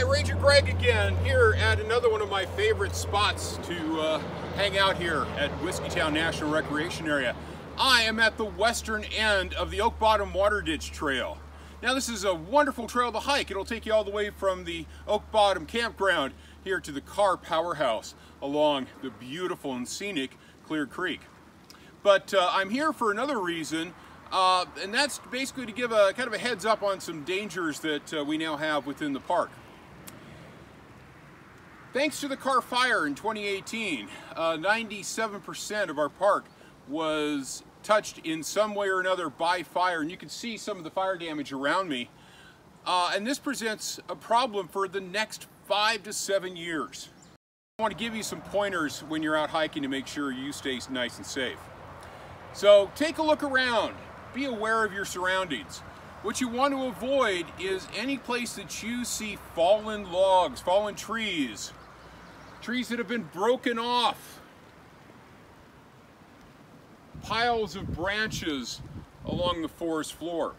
Hi, Ranger Greg again, here at another one of my favorite spots to hang out here at Whiskeytown National Recreation Area. I am at the western end of the Oak Bottom Water Ditch Trail. Now this is a wonderful trail to hike. It'll take you all the way from the Oak Bottom campground here to the car powerhouse along the beautiful and scenic Clear Creek. But I'm here for another reason, and that's basically to give a kind of a heads up on some dangers that we now have within the park. Thanks to the Carr fire in 2018, 97% of our park was touched in some way or another by fire, and you can see some of the fire damage around me. And this presents a problem for the next 5 to 7 years. I want to give you some pointers when you're out hiking to make sure you stay nice and safe. So take a look around, be aware of your surroundings. What you want to avoid is any place that you see fallen logs, fallen trees, trees that have been broken off, piles of branches along the forest floor.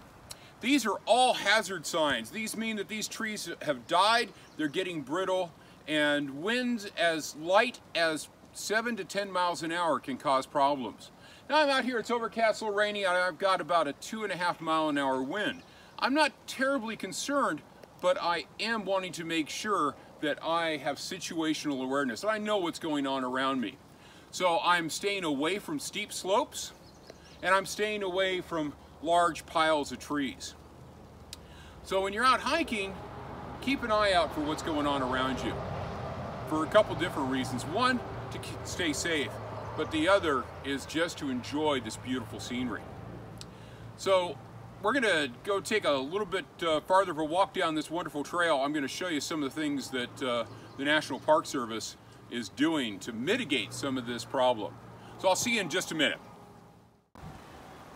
These are all hazard signs. These mean that these trees have died, they're getting brittle, and winds as light as 7 to 10 miles an hour can cause problems. Now I'm out here, it's overcast, a little rainy, and I've got about a 2.5 mile an hour wind. I'm not terribly concerned, but I am wanting to make sure that I have situational awareness. I know what's going on around me. So I'm staying away from steep slopes, and I'm staying away from large piles of trees. So when you're out hiking, keep an eye out for what's going on around you for a couple different reasons. One, to stay safe, but the other is just to enjoy this beautiful scenery. So we're gonna go take a little bit farther of a walk down this wonderful trail. I'm gonna show you some of the things that the National Park Service is doing to mitigate some of this problem. So I'll see you in just a minute.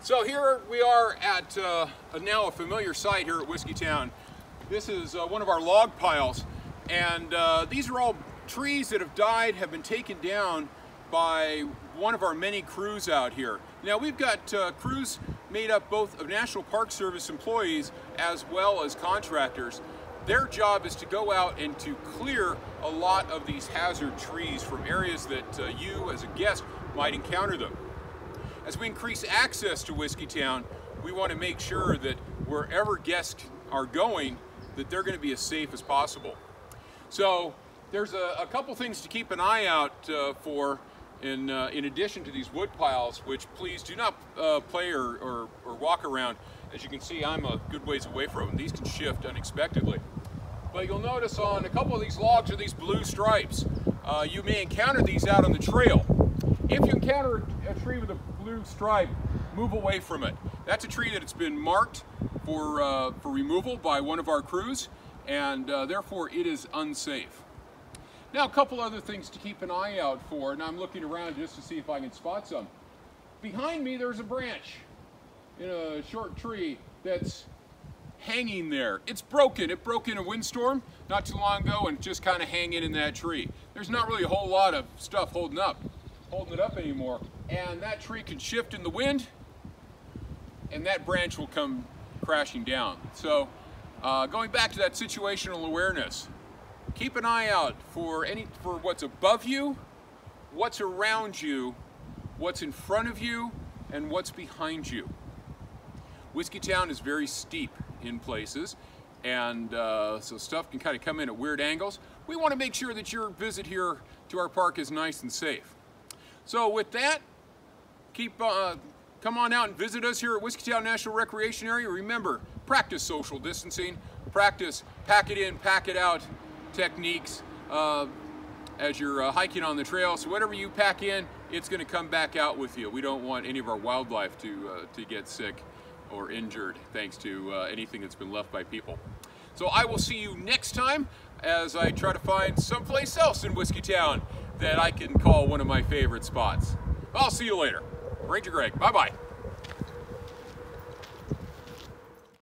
So here we are at now a familiar site here at Whiskeytown. This is one of our log piles, and these are all trees that have died, have been taken down by one of our many crews out here. Now we've got crews made up both of National Park Service employees as well as contractors. Their job is to go out and to clear a lot of these hazard trees from areas that you as a guest might encounter them. As we increase access to Whiskeytown, we want to make sure that wherever guests are going, that they're going to be as safe as possible. So there's a couple things to keep an eye out for in addition to these wood piles, which please do not play or walk around. As you can see, I'm a good ways away from them. These can shift unexpectedly. But you'll notice on a couple of these logs are these blue stripes. You may encounter these out on the trail. If you encounter a tree with a blue stripe, move away from it. That's a tree that it's been marked for removal by one of our crews, and therefore it is unsafe. Now a couple other things to keep an eye out for, and I'm looking around just to see if I can spot some. Behind me there's a branch in a short tree that's hanging there. It's broken. It broke in a windstorm not too long ago and just kind of hanging in that tree. There's not really a whole lot of stuff holding it up anymore, and that tree can shift in the wind and that branch will come crashing down. So going back to that situational awareness, keep an eye out for what's above you, what's around you, what's in front of you, and what's behind you. Whiskeytown is very steep in places, and so stuff can kind of come in at weird angles. We want to make sure that your visit here to our park is nice and safe. So with that, come on out and visit us here at Whiskeytown National Recreation Area. Remember, practice social distancing, practice pack it in, pack it out techniques as you're hiking on the trail. So whatever you pack in, it's going to come back out with you. We don't want any of our wildlife to get sick or injured thanks to anything that's been left by people. So I will see you next time as I try to find someplace else in Whiskeytown that I can call one of my favorite spots. I'll see you later. Ranger Greg, bye-bye.